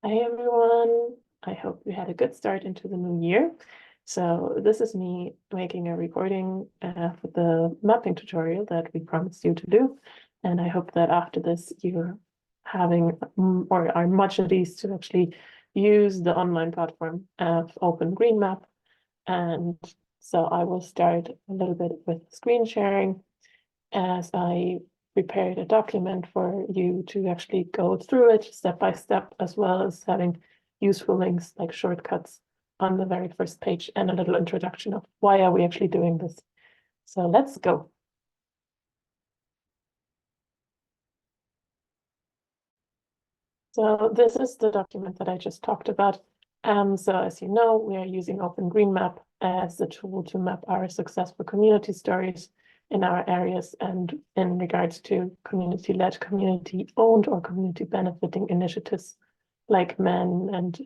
Hi everyone. I hope you had a good start into the new year. So this is me making a recording for the mapping tutorial that we promised you to do. And I hope that after this you're having or are much at ease to actually use the online platform of OpenGreenMap. And so I will start a little bit with screen sharing as I prepared a document for you to actually go through it step by step, as well as having useful links like shortcuts on the very first page and a little introduction of why are we actually doing this. So let's go. So this is the document that I just talked about. So as you know, we are using OpenGreenMap as the tool to map our successful community stories in our areas and in regards to community-led, community-owned, or community-benefiting initiatives like men and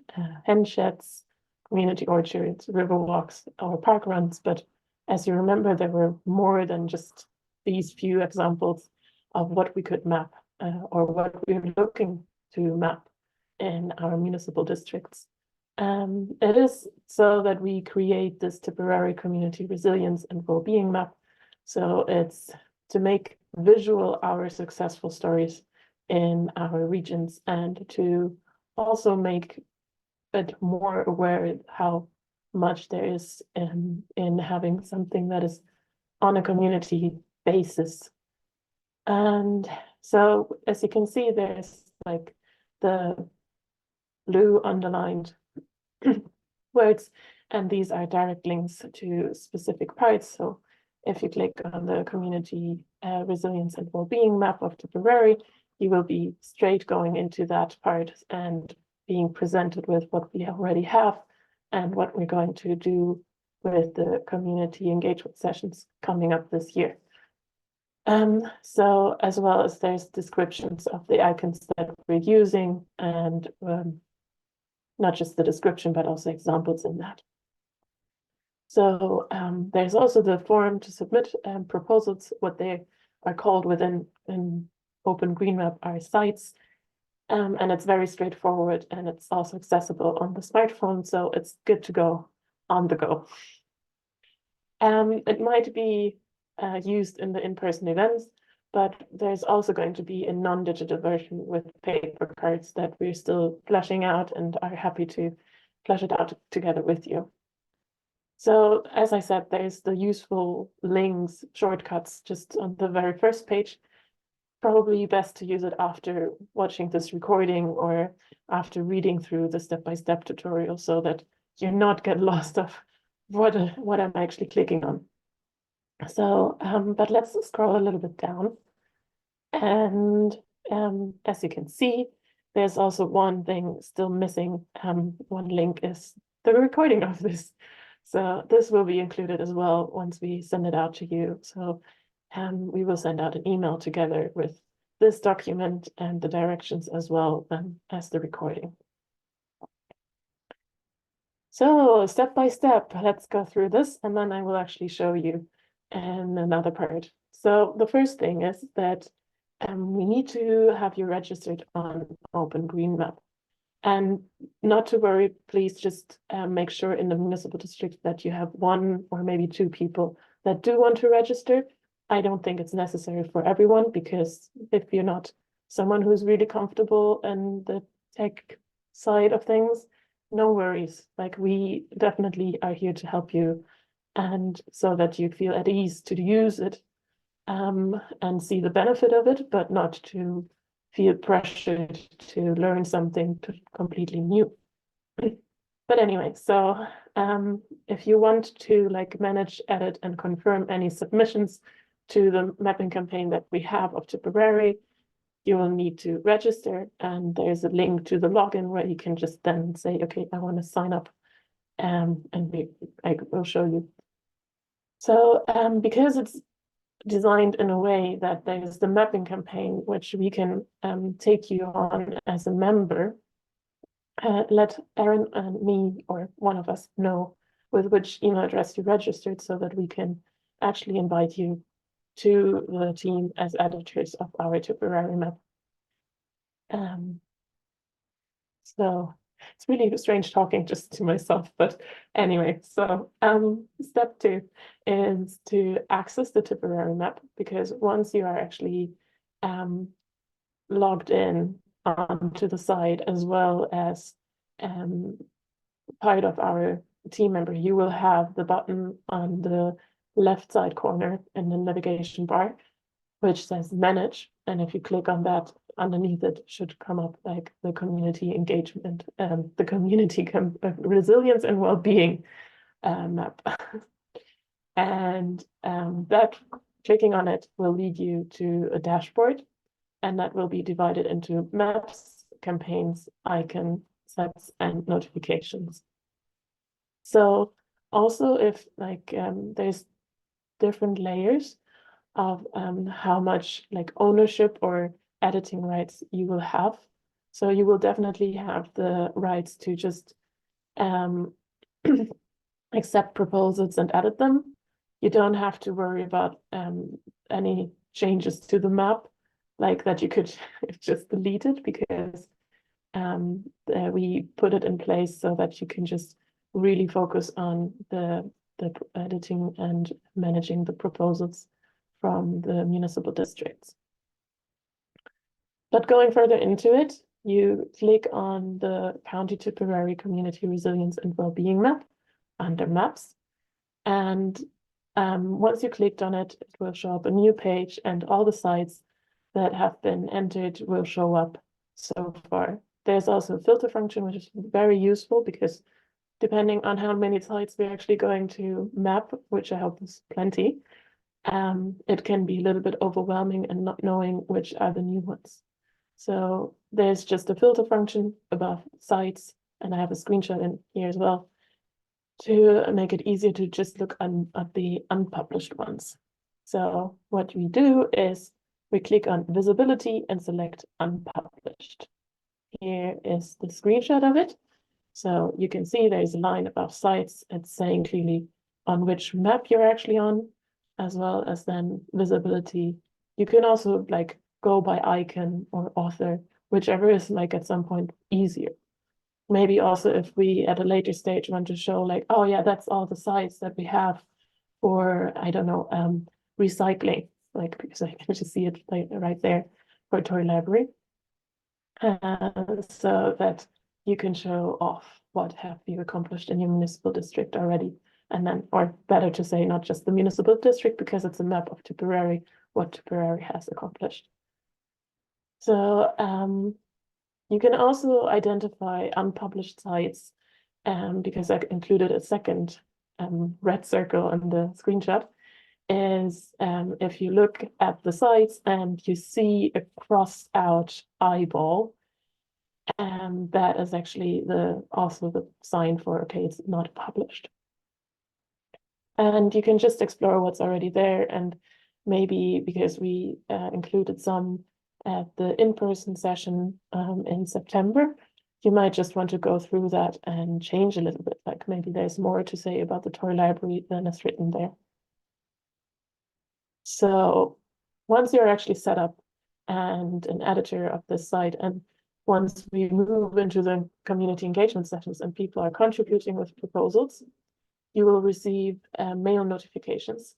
hen sheds, community orchards, river walks, or park runs. But as you remember, there were more than just these few examples of what we could map or what we're looking to map in our municipal districts. It is so that we create this Tipperary community resilience and well-being map. So it's to make visual our successful stories in our regions and to also make it more aware how much there is in having something that is on a community basis. And so as you can see, there's like the blue underlined words, and these are direct links to specific parts. So if you click on the community resilience and well-being map of Tipperary, you will be straight going into that part and being presented with what we already have and what we're going to do with the community engagement sessions coming up this year. So as well as there's descriptions of the icons that we're using and not just the description, but also examples in that. So there's also the form to submit proposals, what they are called within OpenGreenMap are sites. And it's very straightforward and it's also accessible on the smartphone, so it's good to go on the go. It might be used in the in-person events, but there's also going to be a non-digital version with paper cards that we're still fleshing out and are happy to flesh it out together with you. So as I said, there's the useful links, shortcuts just on the very first page. Probably best to use it after watching this recording or after reading through the step-by-step tutorial so that you not get lost of what I'm actually clicking on. So, but let's scroll a little bit down. And as you can see, there's also one thing still missing. One link is the recording of this. So this will be included as well once we send it out to you. So we will send out an email together with this document and the directions as well as the recording. So step by step, let's go through this and then I will actually show you another part. So the first thing is that we need to have you registered on OpenGreenMap. And not to worry, please just make sure in the municipal district that you have one or maybe two people that do want to register. I don't think it's necessary for everyone because if you're not someone who's really comfortable in the tech side of things, no worries. Like we definitely are here to help you and so that you feel at ease to use it and see the benefit of it, but not to feel pressured to learn something completely new. But anyway, so if you want to like manage, edit, and confirm any submissions to the mapping campaign that we have of Tipperary, you will need to register, and there's a link to the login where you can just then say, okay, I want to sign up, and I will show you. So because it's designed in a way that there's the mapping campaign, which we can take you on as a member, let Erin and me or one of us know with which email address you registered so that we can actually invite you to the team as editors of our Tipperary map. So it's really strange talking just to myself, but anyway, so step 2 is to access the Tipperary map, because once you are actually logged in onto the site as well as part of our team member, you will have the button on the left side corner in the navigation bar, which says manage. And if you click on that, underneath it should come up like the community engagement, the community resilience and well-being map. And that clicking on it will lead you to a dashboard, and that will be divided into maps, campaigns, icon sets, and notifications. So also if like there's different layers of how much like ownership or editing rights you will have. So you will definitely have the rights to just accept proposals and edit them. You don't have to worry about any changes to the map, like that you could just delete it, because we put it in place so that you can just really focus on the editing and managing the proposals from the municipal districts. But going further into it, you click on the County Tipperary Community Resilience and Wellbeing map under Maps. And once you clicked on it, it will show up a new page, and all the sites that have been entered will show up so far. There's also a filter function, which is very useful, because depending on how many sites we're actually going to map, which I hope is plenty, it can be a little bit overwhelming and not knowing which are the new ones. So there's just a filter function above sites, and I have a screenshot in here as well, to make it easier to just look at the unpublished ones. So what we do is we click on visibility and select unpublished. Here is the screenshot of it. So you can see there's a line above sites. It's saying clearly on which map you're actually on, as well as then visibility. You can also like go by icon or author, whichever is like at some point easier. Maybe also if we at a later stage want to show like, oh yeah, that's all the sites that we have for, I don't know, recycling, like, because I can just see it right there for Tory Library. So that you can show off what have you accomplished in your municipal district already. And then, or better to say, not just the municipal district, because it's a map of Tipperary, what Tipperary has accomplished. So you can also identify unpublished sites, because I included a second red circle in the screenshot, is if you look at the sites and you see a crossed out eyeball, that is actually also the sign for, okay, it's not published. And you can just explore what's already there, and maybe because we included some at the in-person session in September, you might just want to go through that and change a little bit, like maybe there's more to say about the Tory Library than is written there. So once you're actually set up and an editor of this site, and once we move into the community engagement sessions and people are contributing with proposals, you will receive mail notifications.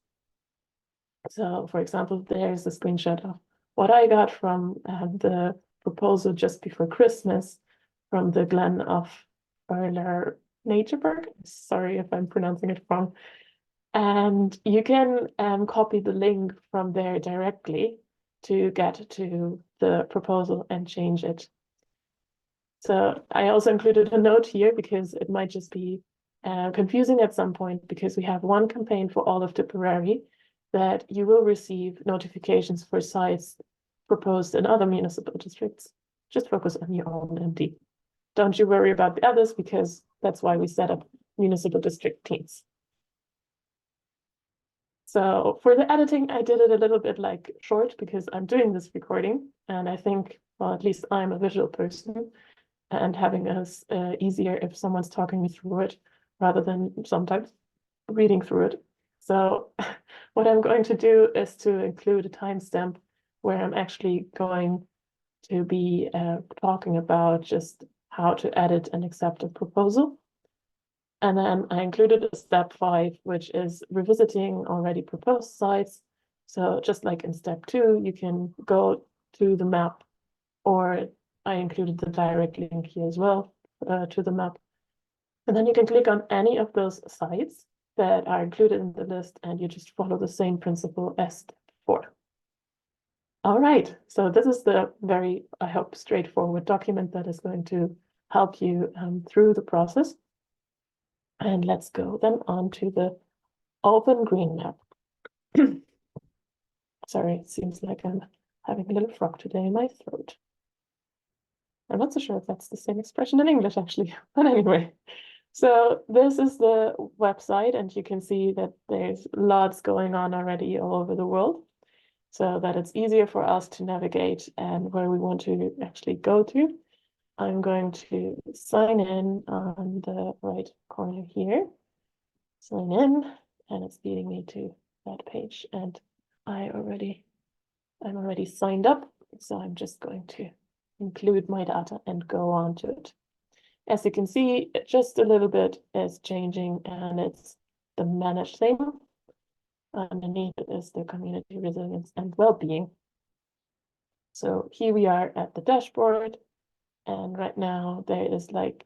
So for example, there's a screenshot of what I got from the proposal just before Christmas from the Glen of Erler Natureberg. Sorry if I'm pronouncing it wrong. And you can copy the link from there directly to get to the proposal and change it. So I also included a note here because it might just be confusing at some point, because we have one campaign for all of Tipperary that you will receive notifications for sites proposed in other municipal districts. Just focus on your own MD. Don't you worry about the others, because that's why we set up municipal district teams. So for the editing, I did it a little bit like short, because I'm doing this recording, and I think, well, at least I'm a visual person, and having us easier if someone's talking me through it rather than sometimes reading through it. So what I'm going to do is to include a timestamp where I'm actually going to be talking about just how to edit and accept a proposal. And then I included a step 5, which is revisiting already proposed sites. So just like in step 2, you can go to the map, or I included the direct link here as well to the map. And then you can click on any of those sites that are included in the list, and you just follow the same principle as step 4. All right, so this is the very, I hope, straightforward document that is going to help you through the process. And let's go then on to the Open Green Map. Sorry, it seems like I'm having a little frog today in my throat. I'm not so sure if that's the same expression in English, actually. But anyway, so this is the website, and you can see that there's lots going on already all over the world, so that it's easier for us to navigate and where we want to actually go to. I'm going to sign in on the right corner here. Sign in, and it's leading me to that page, and I'm already signed up, so I'm just going to include my data and go on to it. As you can see, just a little bit is changing, and it's the manage thing. Underneath it is the community resilience and well-being. So here we are at the dashboard, and right now there is like,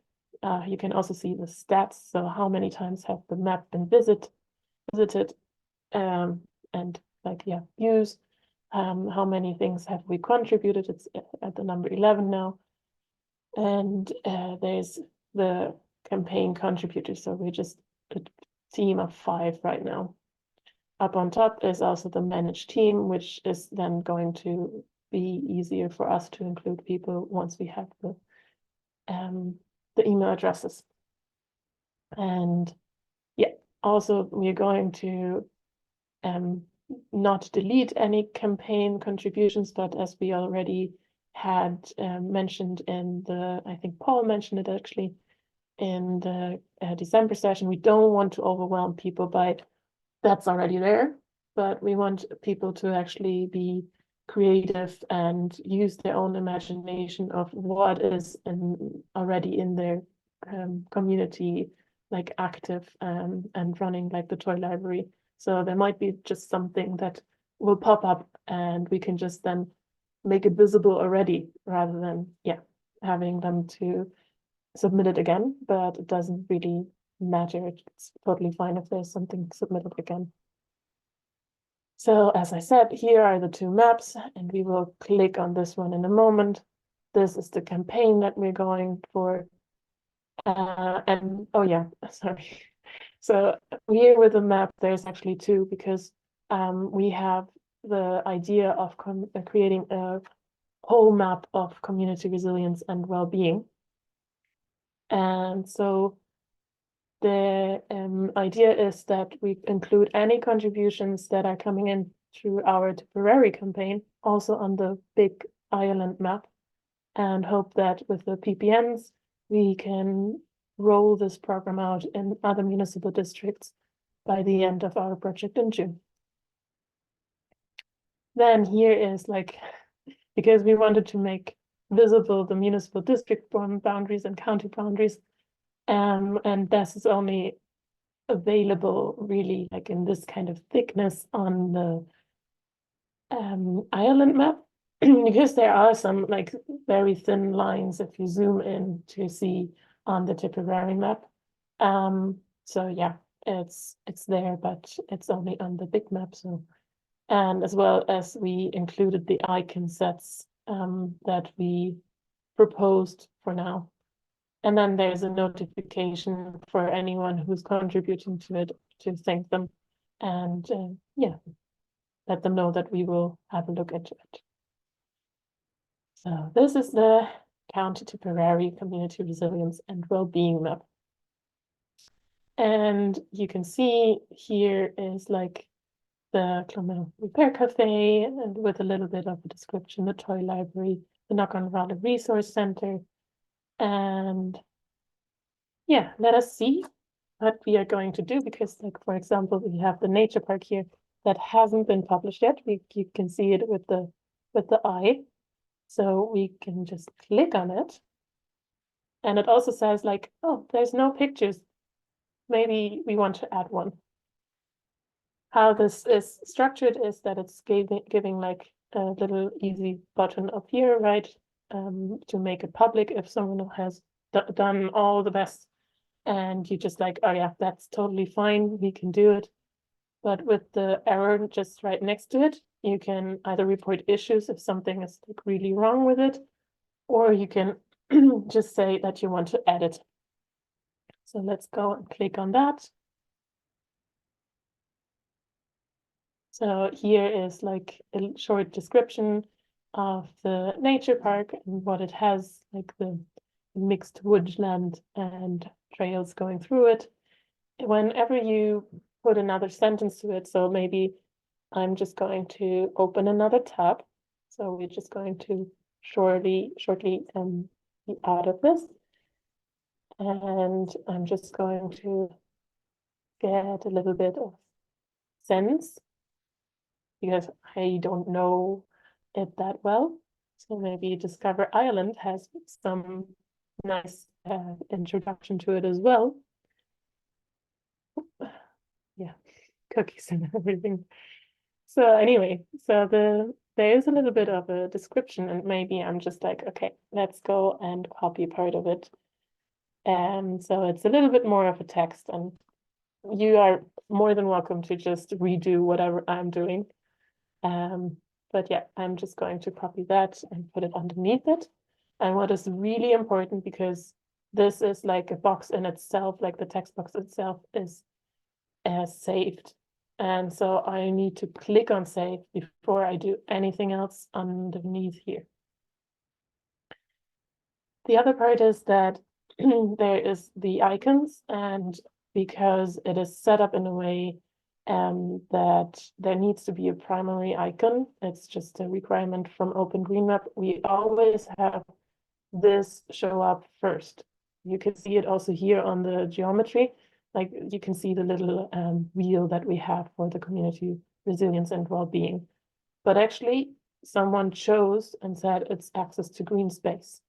you can also see the stats. So how many times have the map been visited, and like, yeah, views. How many things have we contributed? It's at the number 11 now. And there's the campaign contributors. So we're just a team of 5 right now. Up on top is also the managed team, which is then going to be easier for us to include people once we have the email addresses. And yeah, also we're going to not delete any campaign contributions, but as we already had mentioned in the, I think Paul mentioned it actually, in the December session, we don't want to overwhelm people by that's already there, but we want people to actually be creative and use their own imagination of what is already in their community, like active and running, like the toy library. So there might be just something that will pop up, and we can just then make it visible already, rather than, yeah, having them to submit it again. But it doesn't really matter. It's totally fine if there's something submitted again. So as I said, here are the 2 maps, and we will click on this one in a moment. This is the campaign that we're going for. And oh yeah, sorry. So here with the map, there's actually 2, because we have the idea of creating a whole map of community resilience and well-being. And so the idea is that we include any contributions that are coming in through our Tipperary campaign, also on the big Ireland map, and hope that with the PPNs, we can roll this program out in other municipal districts by the end of our project in June. Then here is like, because we wanted to make visible the municipal district boundaries and county boundaries, and this is only available really like in this kind of thickness on the Ireland map, because there are some like very thin lines if you zoom in to see on the Tipperary map. So yeah, it's there, but it's only on the big map. So, and as well as we included the icon sets that we proposed for now. And then there's a notification for anyone who's contributing to it to thank them, and yeah, let them know that we will have a look into it. So this is the County Tipperary Community Resilience and Wellbeing Map. And you can see here is like the Clonmel Repair Cafe, and with a little bit of a description, the toy library, the Knock-on Valley Resource Center. And yeah, let us see what we are going to do, because like, for example, we have the nature park here that hasn't been published yet. You can see it with the eye. So we can just click on it. And it also says like, oh, there's no pictures. Maybe we want to add one. How this is structured is that it's giving like a little easy button up here, right? To make it public if someone has done all the best and you just like, oh yeah, that's totally fine, we can do it. But with the error just right next to it, you can either report issues if something is like really wrong with it, or you can just say that you want to edit. So let's go and click on that. So here is like a short description of the nature park and what it has, like the mixed woodland and trails going through it. Whenever you put another sentence to it, so maybe I'm just going to open another tab. So we're just going to shortly be out of this. And I'm just going to get a little bit of sense because I don't know it that well. So maybe Discover Ireland has some nice introduction to it as well. Yeah, cookies and everything. So anyway, so there is a little bit of a description, and maybe I'm just like, okay, let's go and copy part of it. And so it's a little bit more of a text, and you are more than welcome to just redo whatever I'm doing. But yeah, I'm just going to copy that and put it underneath it. And what is really important, because this is like a box in itself, like the text box itself is saved. And so I need to click on save before I do anything else underneath here. The other part is that there is the icons, and because it is set up in a way that there needs to be a primary icon, it's just a requirement from OpenGreenMap. We always have this show up first. You can see it also here on the geometry. Like you can see the little wheel that we have for the community resilience and well-being. But actually, someone chose and said it's access to green space.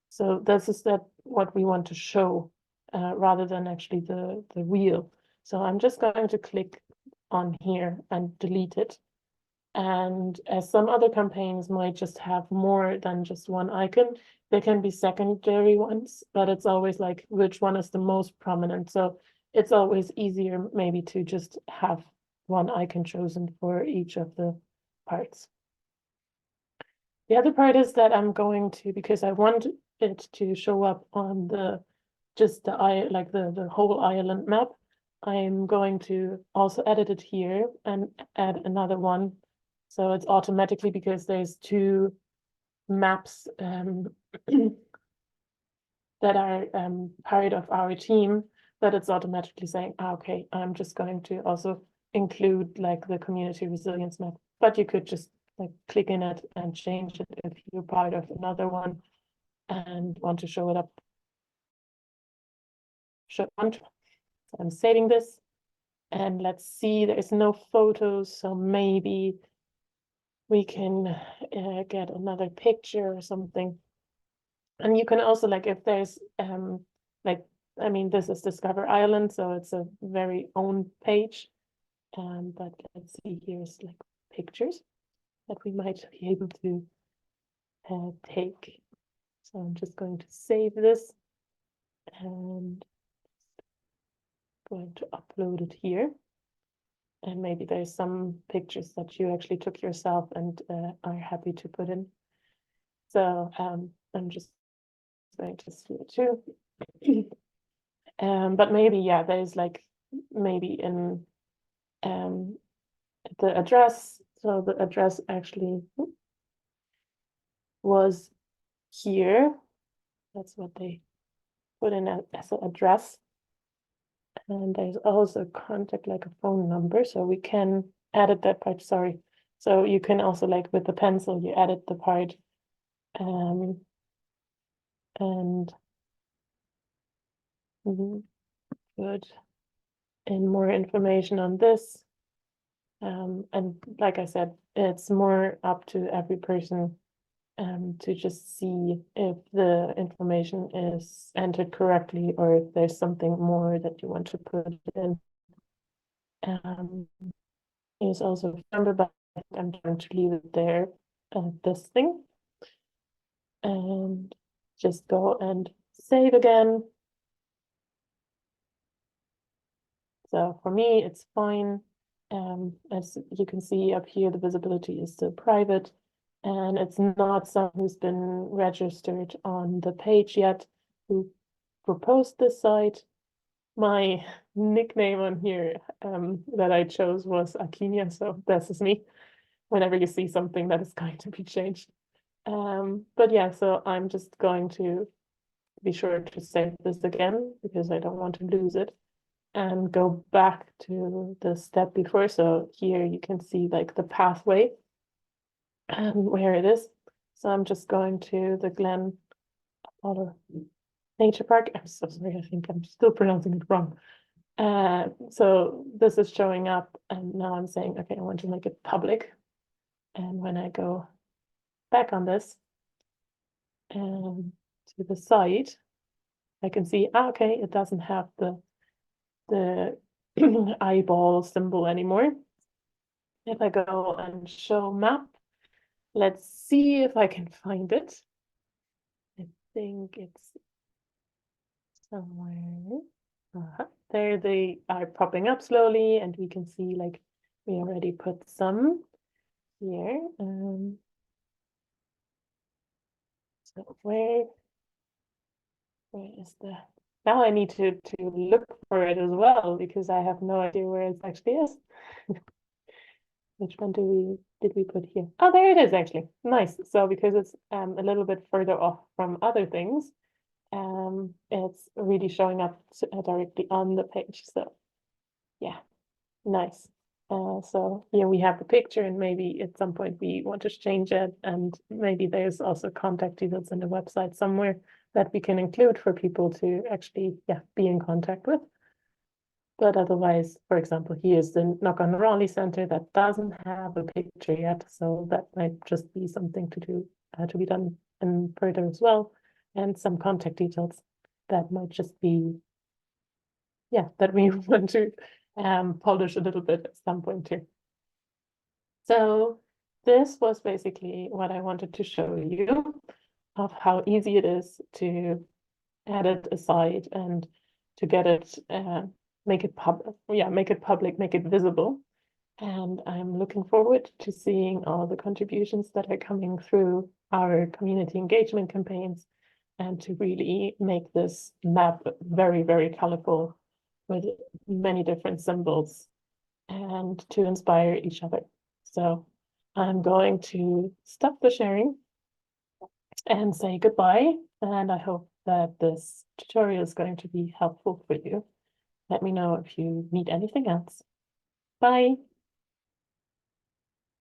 So this is what we want to show rather than actually the wheel. So I'm just going to click on here and delete it. And as some other campaigns might just have more than just one icon, there can be secondary ones, but it's always like which one is the most prominent. So it's always easier maybe to just have one icon chosen for each of the parts. The other part is that I'm going to, because I want it to show up on the whole island map, I'm going to also edit it here and add another one. So it's automatically, because there's two maps that are part of our team, that it's automatically saying, okay, I'm just going to also include like the community resilience map. But you could just like click in it and change it if you're part of another one and want to show it up. So I'm saving this, and let's see, there is no photos, so maybe we can get another picture or something. And you can also, like, if there's like, I mean, this is Discover Ireland, so it's a very own page. But let's see, here's like pictures that we might be able to take. So I'm just going to save this and going to upload it here. And maybe there's some pictures that you actually took yourself and are happy to put in. So I'm just going to see it too. But maybe, yeah, there's like maybe in the address. So the address actually was here. That's what they put in as an address. And there's also contact, like a phone number. So we can edit that part, sorry. So you can also, like with the pencil, you edit the part. And good. And more information on this. And like I said, it's more up to every person to just see if the information is entered correctly or if there's something more that you want to put in. Is also remember, but I'm going to leave it there this thing. And just go and save again. So for me, it's fine. As you can see up here, the visibility is still private, and it's not someone who's been registered on the page yet who proposed this site. My nickname on here that I chose was Akinia, so this is me whenever you see something that is going to be changed. But yeah, so I'm just going to be sure to save this again because I don't want to lose it and go back to the step before. So here you can see like the pathway and where it is. So I'm just going to the Glen Apollo Nature Park. I'm so sorry, I think I'm still pronouncing it wrong. So this is showing up and now I'm saying, okay, I want to make it public. And when I go back on this and to the site, I can see, okay, it doesn't have the eyeball symbol anymore. If I go and show map, let's see if I can find it. I think it's somewhere. There they are popping up slowly, and we can see like we already put some here. So where is the? Now I need to look for it as well because I have no idea where it actually is. Which one did we put here? Oh, there it is actually. Nice. So because it's a little bit further off from other things, it's really showing up directly on the page. So yeah, nice. So here we have the picture and maybe at some point we want to change it, and maybe there's also contact details in the website somewhere that we can include for people to actually be in contact with. But otherwise, for example, here's the Knock on Raleigh Center that doesn't have a picture yet, so that might just be something to do to be done in further as well, and some contact details that might just be that we want to polish a little bit at some point too. So this was basically what I wanted to show you of how easy it is to edit a site and to get it make it public, make it visible. And I'm looking forward to seeing all the contributions that are coming through our community engagement campaigns and to really make this map very, very colorful with many different symbols and to inspire each other. So I'm going to stop the sharing and say goodbye. And I hope that this tutorial is going to be helpful for you. Let me know if you need anything else. Bye.